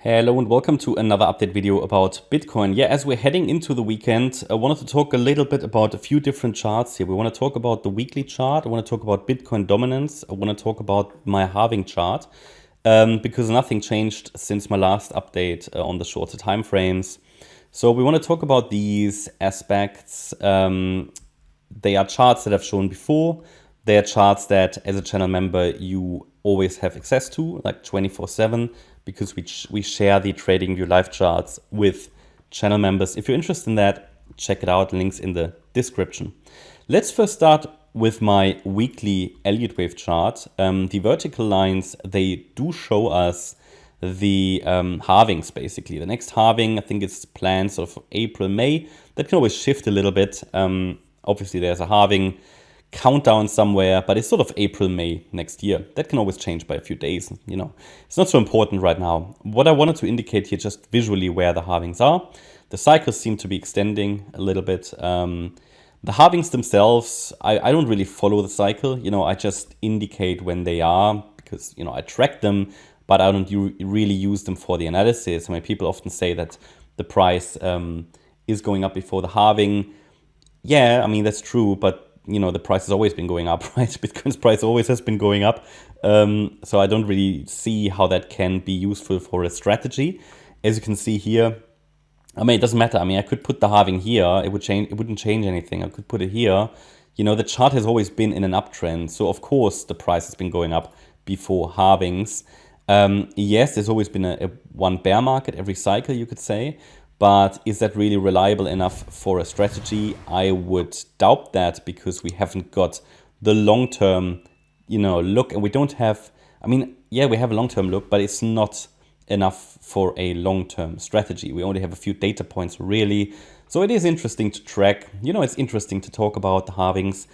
Hello and welcome to another update video about Bitcoin. Yeah, as we're heading into the weekend, I wanted to talk a little bit about a few different charts here. We want to talk about the weekly chart. I want to talk about Bitcoin Dominance. I want to talk about my Halving Chart because nothing changed since my last update on the shorter time frames. So we want to talk about these aspects. They are charts that I've shown before. They are charts that as a channel member you always have access to, like 24/7, because we share the TradingView live charts with channel members. If you're interested in that, check it out, links in the description. Let's first start with my weekly Elliott Wave chart. The vertical lines, they do show us the halvings, basically. The next halving, I think it's planned sort of April, May. That can always shift a little bit. Obviously, there's a halving countdown somewhere, but it's sort of April, May next year. That can always change by a few days. You know, it's not so important right now. What I wanted to indicate here just visually where the halvings are. The cycles seem to be extending a little bit. The halvings themselves, I don't really follow the cycle. You know, I just indicate when they are because, you know, I track them, but I don't really use them for the analysis. I mean, people often say that the price is going up before the halving. Yeah, I mean, that's true, but you know, the price has always been going up, right? Bitcoin's price always has been going up. So I don't really see how that can be useful for a strategy. As you can see here, I mean, it doesn't matter. I mean, I could put the halving here. It wouldn't change anything. I could put it here. You know, the chart has always been in an uptrend. So of course the price has been going up before halvings. Yes, there's always been a one bear market every cycle, you could say. But is that really reliable enough for a strategy? I would doubt that because we haven't got the long-term, you know, look, and we don't have, I mean, yeah, we have a long-term look, but it's not enough for a long-term strategy. We only have a few data points really. So it is interesting to track, you know, it's interesting to talk about the halvings,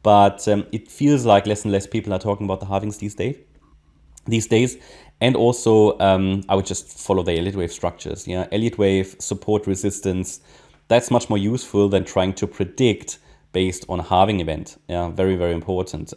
but it feels like less and less people are talking about the halvings these days. And also, I would just follow the Elliott Wave structures. Yeah, Elliott Wave, support, resistance. That's much more useful than trying to predict based on a halving event. Yeah, very, very important.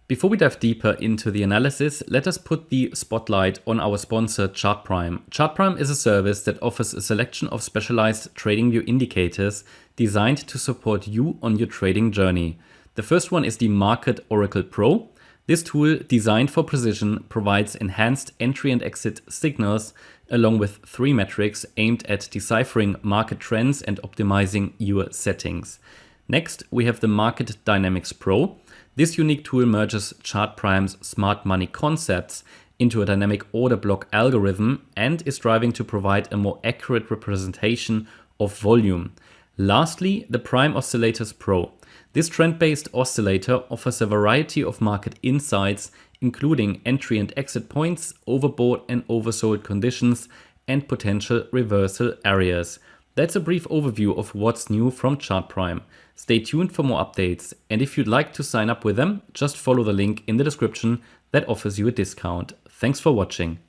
Before we dive deeper into the analysis, let us put the spotlight on our sponsor, ChartPrime. ChartPrime is a service that offers a selection of specialized TradingView indicators designed to support you on your trading journey. The first one is the Market Oracle Pro. This tool, designed for precision, provides enhanced entry and exit signals along with 3 metrics aimed at deciphering market trends and optimizing your settings. Next, we have the Market Dynamics Pro. This unique tool merges ChartPrime's smart money concepts into a dynamic order block algorithm and is striving to provide a more accurate representation of volume. Lastly, the Prime Oscillators Pro. This trend-based oscillator offers a variety of market insights, including entry and exit points, overbought and oversold conditions, and potential reversal areas. That's a brief overview of what's new from ChartPrime. Stay tuned for more updates, and if you'd like to sign up with them, just follow the link in the description that offers you a discount. Thanks for watching.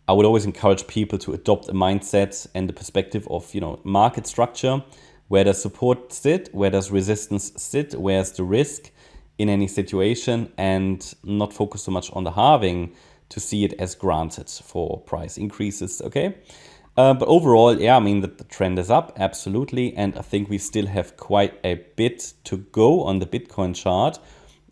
I would always encourage people to adopt a mindset and the perspective of, you know, market structure. Where does support sit? Where does resistance sit? Where's the risk in any situation? And not focus so much on the halving to see it as granted for price increases, okay? But overall, yeah, I mean, the trend is up, absolutely. And I think we still have quite a bit to go on the Bitcoin chart.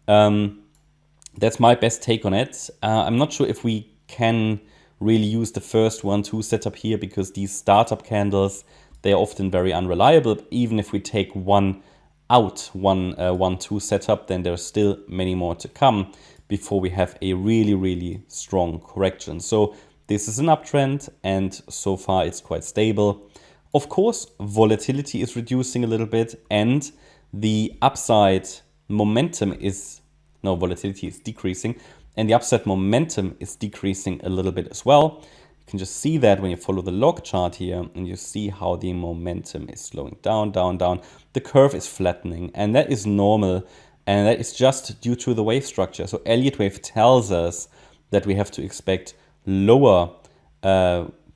That's my best take on it. I'm not sure if we can really use the first 1-2 setup here because these startup candles, they are often very unreliable. Even if we take one out, 1-2 setup, then there's still many more to come before we have a really, really strong correction. So this is an uptrend and so far it's quite stable. Of course, volatility is reducing a little bit and the upside momentum is, no, volatility is decreasing and the upside momentum is decreasing a little bit as well. You can just see that when you follow the log chart here and you see how the momentum is slowing down, down, down. The curve is flattening and that is normal and that is just due to the wave structure. So Elliott Wave tells us that we have to expect lower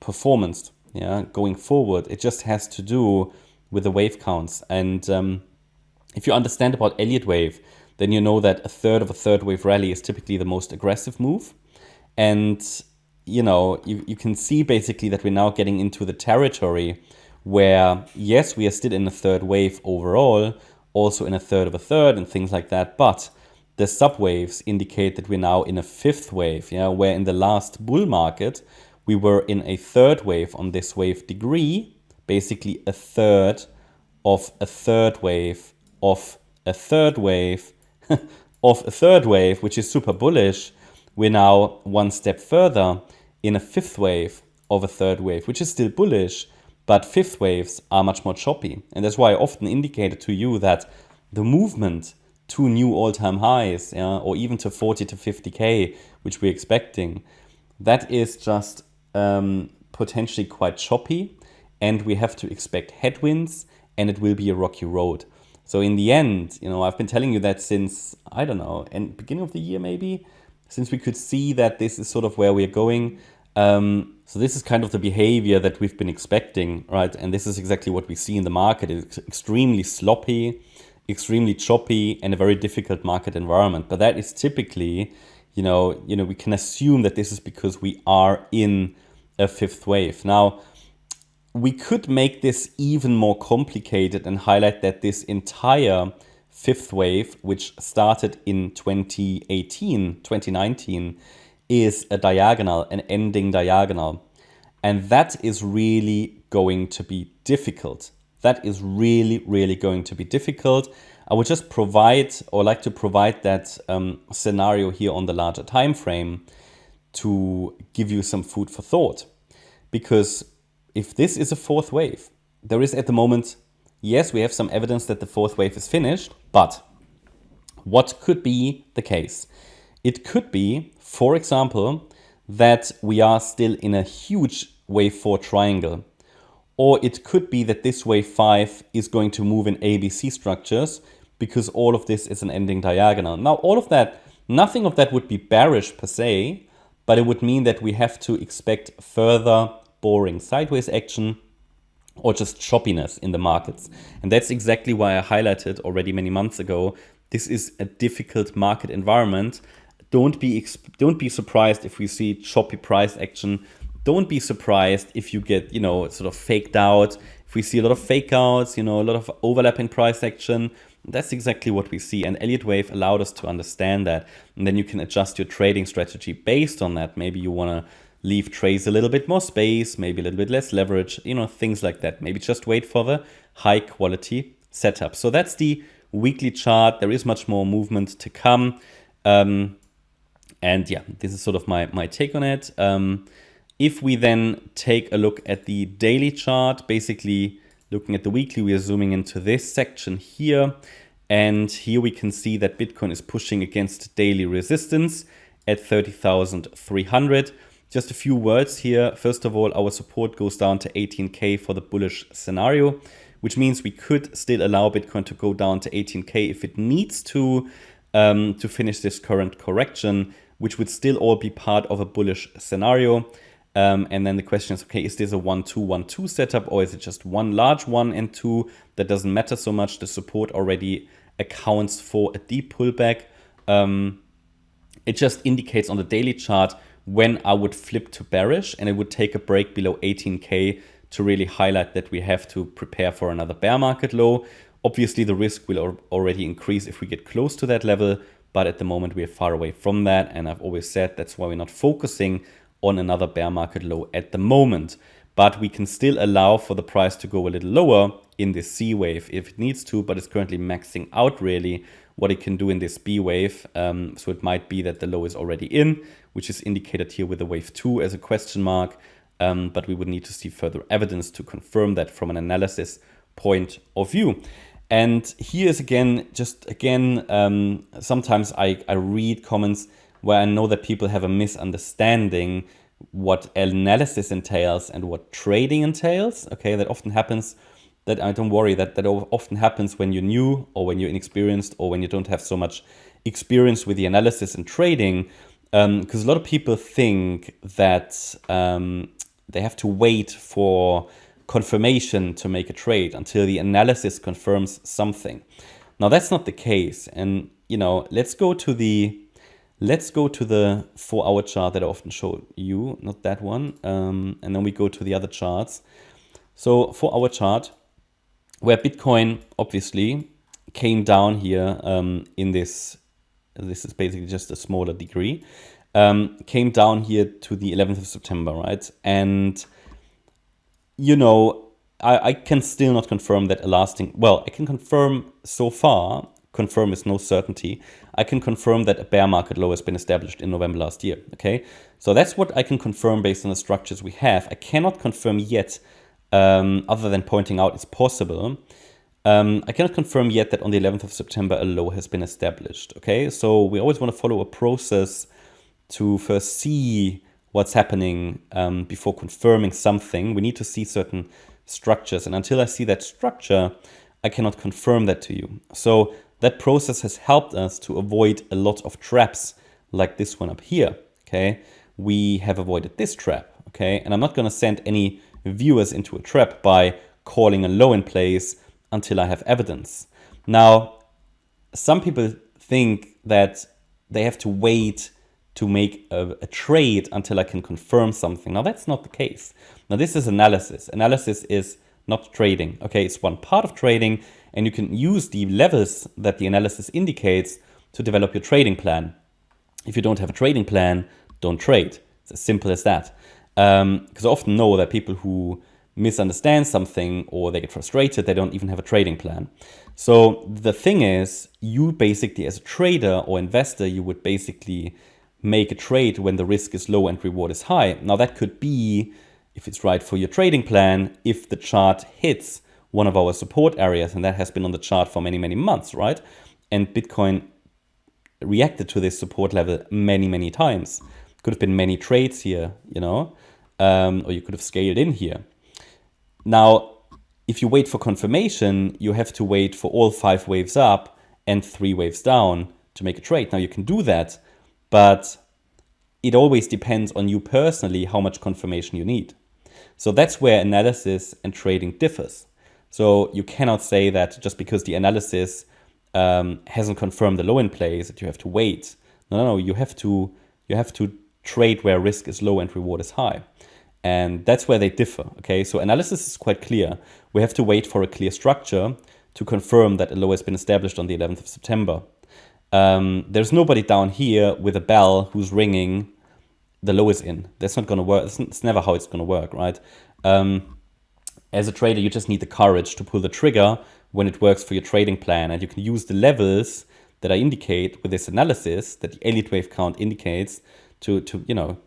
performance going forward. It just has to do with the wave counts. And if you understand about Elliott Wave, then you know that a third of a third wave rally is typically the most aggressive move. And you know, you can see basically that we're now getting into the territory where, yes, we are still in a third wave overall, also in a third of a third and things like that, but the subwaves indicate that we're now in a fifth wave, yeah, where in the last bull market, we were in a third wave on this wave degree, basically a third of a third wave of a third wave of a third wave, which is super bullish. We're now one step further in a fifth wave of a third wave, which is still bullish, but fifth waves are much more choppy. And that's why I often indicated to you that the movement to new all-time highs, yeah, or even to 40 to 50K, which we're expecting, that is just potentially quite choppy, and we have to expect headwinds, and it will be a rocky road. So in the end, you know, I've been telling you that since, I don't know, and beginning of the year maybe, since we could see that this is sort of where we're going. So this is kind of the behavior that we've been expecting, right? And this is exactly what we see in the market. It's extremely sloppy, extremely choppy, and a very difficult market environment. But that is typically, you know, we can assume that this is because we are in a fifth wave. Now, we could make this even more complicated and highlight that this entire fifth wave, which started in 2019, is a diagonal, an ending diagonal. And that is really going to be difficult. That is really, really going to be difficult. I would just provide, or like to provide that scenario here on the larger time frame to give you some food for thought. Because if this is a fourth wave, there is at the moment, yes, we have some evidence that the fourth wave is finished, but what could be the case? It could be, for example, that we are still in a huge wave 4 triangle. Or it could be that this wave 5 is going to move in ABC structures because all of this is an ending diagonal. Now, all of that, nothing of that would be bearish per se, but it would mean that we have to expect further boring sideways action or just choppiness in the markets. And that's exactly why I highlighted already many months ago, this is a difficult market environment. Don't be surprised if we see choppy price action. Don't be surprised if you get, you know, sort of faked out. If we see a lot of fake outs, you know, a lot of overlapping price action, that's exactly what we see. And Elliott Wave allowed us to understand that. And then you can adjust your trading strategy based on that. Maybe you want to leave trades a little bit more space, maybe a little bit less leverage, you know, things like that. Maybe just wait for the high quality setup. So that's the weekly chart. There is much more movement to come. And yeah, this is sort of my take on it. If we then take a look at the daily chart, basically looking at the weekly, we are zooming into this section here. And here we can see that Bitcoin is pushing against daily resistance at 30,300. Just a few words here. First of all, our support goes down to 18K for the bullish scenario, which means we could still allow Bitcoin to go down to 18K if it needs to finish this current correction, which would still all be part of a bullish scenario. And then the question is, okay, is this a 1-2-1-2 setup, or is it just one large 1 and 2? That doesn't matter so much. The support already accounts for a deep pullback. It just indicates on the daily chart when I would flip to bearish, and it would take a break below 18K to really highlight that we have to prepare for another bear market low. Obviously, the risk will already increase if we get close to that level, but at the moment we are far away from that. And I've always said that's why we're not focusing on another bear market low at the moment. But we can still allow for the price to go a little lower in this C wave if it needs to, but it's currently maxing out really what it can do in this B wave. So it might be that the low is already in, which is indicated here with the wave 2 as a question mark. But we would need to see further evidence to confirm that from an analysis point of view. And here is sometimes I read comments where I know that people have a misunderstanding what analysis entails and what trading entails. Okay, that often happens. That I don't worry, that often happens when you're new or when you're inexperienced or when you don't have so much experience with the analysis and trading. Because a lot of people think that they have to wait for confirmation to make a trade until the analysis confirms something. Now that's not the case. And you know, let's go to the Let's go to the 4-hour chart that I often show you, not that one. And then we go to the other charts. So 4-hour chart, where Bitcoin obviously came down here in this is basically just a smaller degree, came down here to the 11th of September, right? And, you know, I can still not confirm that a lasting, well, I can confirm so far, confirm is no certainty, I can confirm that a bear market low has been established in November last year, okay? So that's what I can confirm based on the structures we have. I cannot confirm yet, other than pointing out it's possible. I cannot confirm yet that on the 11th of September a low has been established, okay? So we always want to follow a process to first see what's happening before confirming something. We need to see certain structures, and until I see that structure, I cannot confirm that to you. So that process has helped us to avoid a lot of traps like this one up here, okay? We have avoided this trap, okay? And I'm not going to send any viewers into a trap by calling a low in place until I have evidence. Now, some people think that they have to wait to make a trade until I can confirm something. Now, that's not the case. Now, this is analysis. Analysis is not trading. Okay, it's one part of trading, and you can use the levels that the analysis indicates to develop your trading plan. If you don't have a trading plan, don't trade. It's as simple as that. Because I often know that people who misunderstand something or they get frustrated, they don't even have a trading plan. So the thing is, you basically as a trader or investor, you would basically make a trade when the risk is low and reward is high. Now that could be, if it's right for your trading plan, if the chart hits one of our support areas, and that has been on the chart for many, many months, right? And Bitcoin reacted to this support level many, many times. Could have been many trades here, you know, or you could have scaled in here. Now, if you wait for confirmation, you have to wait for all 5 waves up and 3 waves down to make a trade. Now, you can do that, but it always depends on you personally how much confirmation you need. So that's where analysis and trading differs. So you cannot say that just because the analysis hasn't confirmed the low in place that you have to wait. No, you have to trade where risk is low and reward is high. And that's where they differ, okay? So analysis is quite clear. We have to wait for a clear structure to confirm that a low has been established on the 11th of September. There's nobody down here with a bell who's ringing the low is in. That's not going to work. It's never how it's going to work, right? As a trader, you just need the courage to pull the trigger when it works for your trading plan. And you can use the levels that I indicate with this analysis that the Elliott Wave count indicates to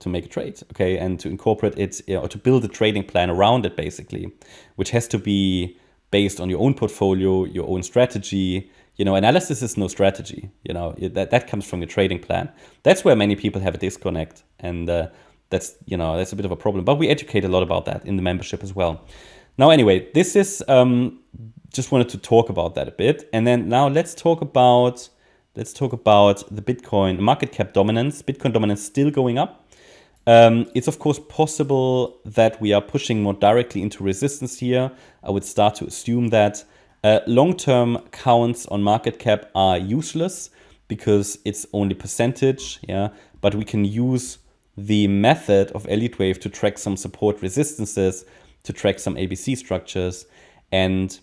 make a trade, okay, and to incorporate it, or to build a trading plan around it, basically, which has to be based on your own portfolio, your own strategy. Analysis is no strategy. That comes from your trading plan. That's where many people have a disconnect, and that's a bit of a problem. But we educate a lot about that in the membership as well. Now, anyway, this is just wanted to talk about that a bit, and then now let's talk about the Bitcoin market cap dominance. Bitcoin dominance still going up. It's of course possible that we are pushing more directly into resistance here. I would start to assume that long-term counts on market cap are useless because it's only percentage. Yeah, but we can use the method of Elliott Wave to track some support resistances, to track some ABC structures, and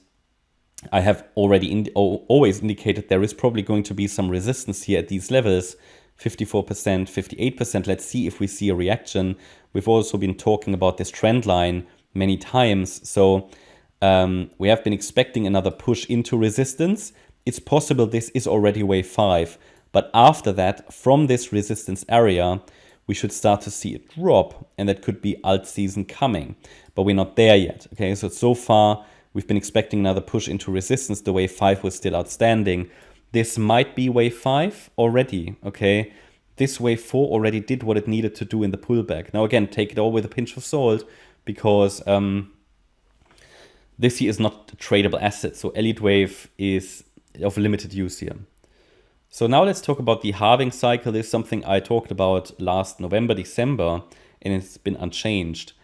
I have already always indicated there is probably going to be some resistance here at these levels, 54%, 58%. Let's see if we see a reaction. We've also been talking about this trend line many times. So we have been expecting another push into resistance. It's possible this is already wave 5. But after that, from this resistance area, we should start to see a drop. And that could be alt season coming. But we're not there yet. Okay, so far, we've been expecting another push into resistance. The wave 5 was still outstanding. This might be wave 5 already, okay? This wave 4 already did what it needed to do in the pullback. Now, again, take it all with a pinch of salt because this here is not a tradable asset. So Elliott Wave is of limited use here. So now let's talk about the halving cycle. This is something I talked about last November, December, and it's been unchanged.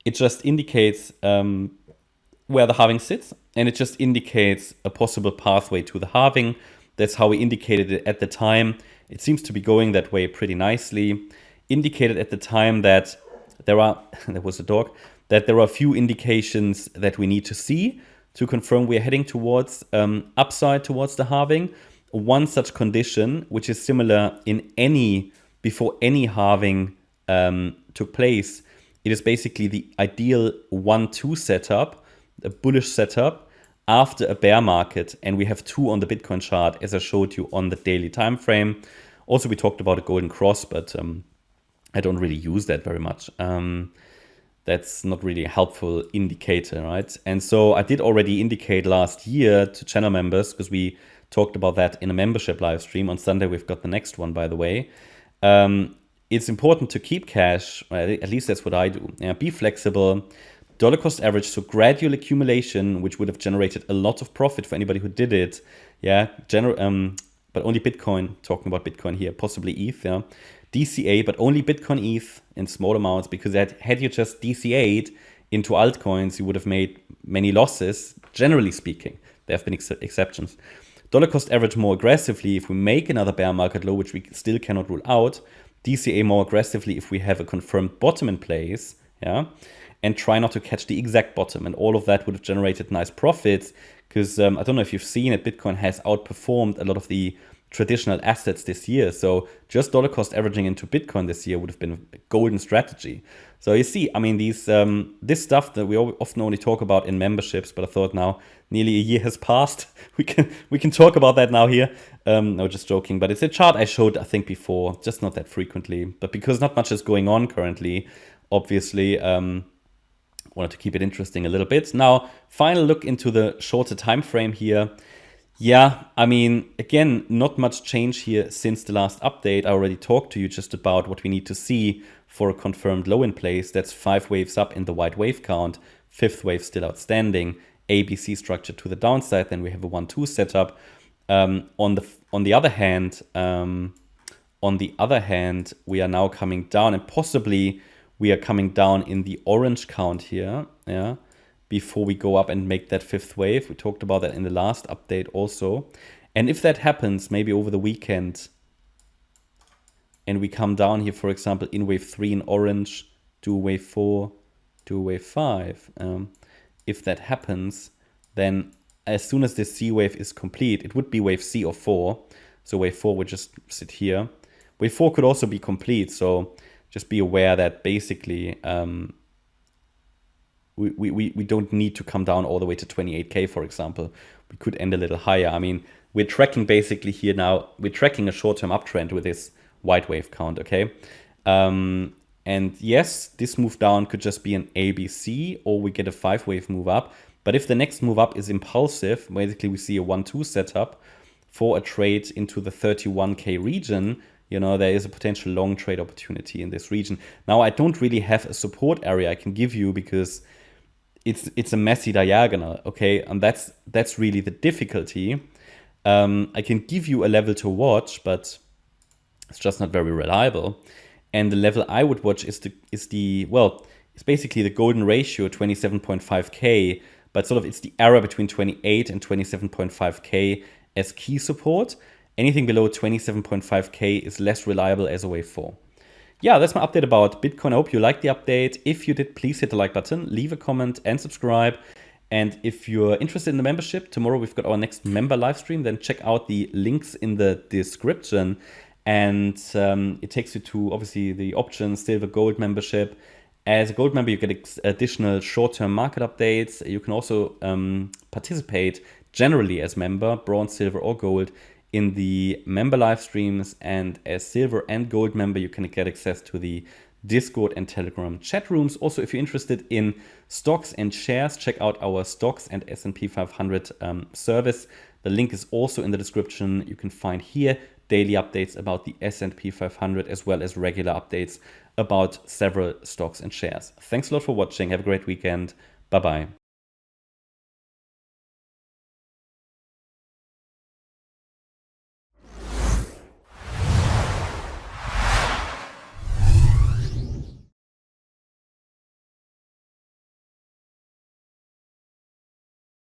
It just indicates where the halving sits, and it just indicates a possible pathway to the halving. That's how we indicated it at the time. It seems to be going that way pretty nicely. Indicated at the time that there are, there was a dog, that there are a few indications that we need to see to confirm we are heading towards upside towards the halving. One such condition, which is similar in any, before any halving took place, it is basically the ideal 1-2 setup, a bullish setup after a bear market, and we have 2 on the Bitcoin chart, as I showed you on the daily time frame. Also, we talked about a golden cross, but I don't really use that very much. That's not really a helpful indicator, right? And so I did already indicate last year to channel members, because we talked about that in a membership live stream. On Sunday, we've got the next one, by the way. It's important to keep cash, right? At least that's what I do. Yeah, be flexible. Dollar cost average, so gradual accumulation, which would have generated a lot of profit for anybody who did it. Yeah, but only Bitcoin, talking about Bitcoin here, possibly ETH, yeah. DCA, but only Bitcoin ETH in small amounts, because that had you just DCA'd into altcoins, you would have made many losses, generally speaking. There have been exceptions. Dollar cost average more aggressively if we make another bear market low, which we still cannot rule out. DCA more aggressively if we have a confirmed bottom in place, yeah, and try not to catch the exact bottom. And all of that would have generated nice profits, because I don't know if you've seen it, Bitcoin has outperformed a lot of the traditional assets this year. So just dollar cost averaging into Bitcoin this year would have been a golden strategy. So you see, I mean, these this stuff that we often only talk about in memberships, but I thought now nearly a year has passed. We can talk about that now here. No, just joking. But it's a chart I showed, I think, before, just not that frequently. But because not much is going on currently, obviously, wanted to keep it interesting a little bit. Now, final look into the shorter time frame here. Yeah, I mean, again, not much change here since the last update. I already talked to you just about what we need to see for a confirmed low in place. That's 5 waves up in the white wave count, 5th wave still outstanding, ABC structure to the downside. Then we have a 1-2 setup. On the other hand, we are now coming down, and possibly we are coming down in the orange count here. Yeah. Before we go up and make that 5th wave. We talked about that in the last update also. And if that happens, maybe over the weekend, and we come down here, for example, in wave 3 in orange, do wave 4, do wave 5. If that happens, then as soon as this C wave is complete, it would be wave C or 4. So wave 4 would just sit here. Wave 4 could also be complete. So just be aware that basically, we don't need to come down all the way to 28K, for example. We could end a little higher. I mean, we're tracking basically here now, we're tracking a short-term uptrend with this white wave count, okay? And yes, this move down could just be an ABC, or we get a 5-wave move up. But if the next move up is impulsive, basically we see a 1-2 setup for a trade into the 31K region, you know, there is a potential long trade opportunity in this region. Now, I don't really have a support area I can give you, because it's a messy diagonal, okay? And that's really the difficulty. I can give you a level to watch, but it's just not very reliable. And the level I would watch is it's basically the golden ratio, 27.5K, but sort of it's the error between 28 and 27.5K as key support. Anything below 27.5K is less reliable as a wave 4. Yeah, that's my update about Bitcoin. I hope you liked the update. If you did, please hit the like button, leave a comment and subscribe. And if you're interested in the membership, tomorrow we've got our next member live stream. Then check out the links in the description. And it takes you to, obviously, the options, silver, gold membership. As a gold member, you get additional short-term market updates. You can also participate generally as member, bronze, silver, or gold, in the member live streams. And as silver and gold member, you can get access to the Discord and Telegram chat rooms. Also, if you're interested in stocks and shares, check out our stocks and S&P 500 service. The link is also in the description. You can find here daily updates about the S&P 500, as well as regular updates about several stocks and shares. Thanks a lot for watching. Have a great weekend. Bye-bye.